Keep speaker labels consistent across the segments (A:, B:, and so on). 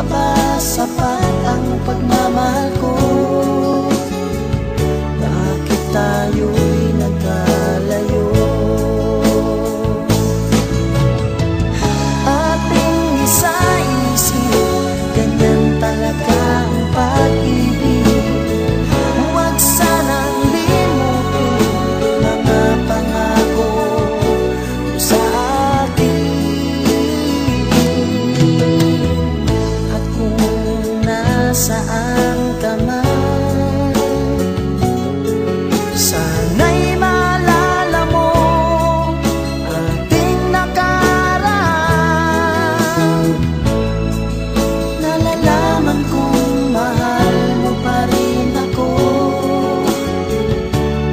A: ba sapat ang pagmamahal ko? Bakit tayo'y nagkalayo? Ating isa-isip, ganyan talaga ang pag-ibig. Huwag sanang limutin mga pangako mo sa akin. At kung nasaan ka man, sana'y maalala mo ating nakaraan. Nalalaman kong mahal mo pa rin ako,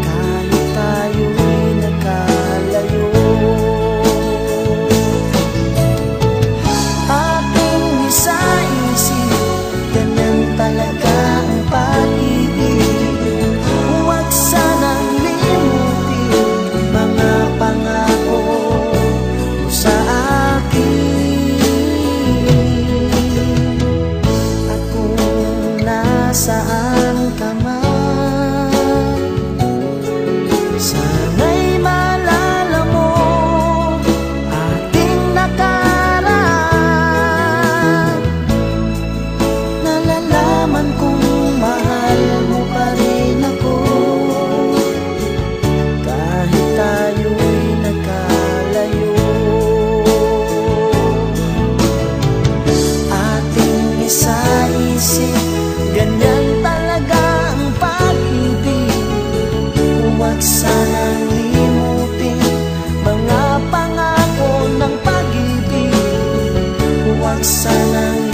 A: kahit tayo'y nagkalayo. Ating isa-isip, ganyan talaga ang pag-ibig. Huwag sanang limutin mga pangako mo sa akin. At kung nasaan ka man, sana'y maalala mo ating nakaraan. Nalalaman kong mahal mo pa rin ako, kahit tayo'y nagkalayo. Ating isa-isip, ganyan talaga ang pag-ibig. Huwag sanang limutin mga pangako ng pag-ibig. Huwag sanang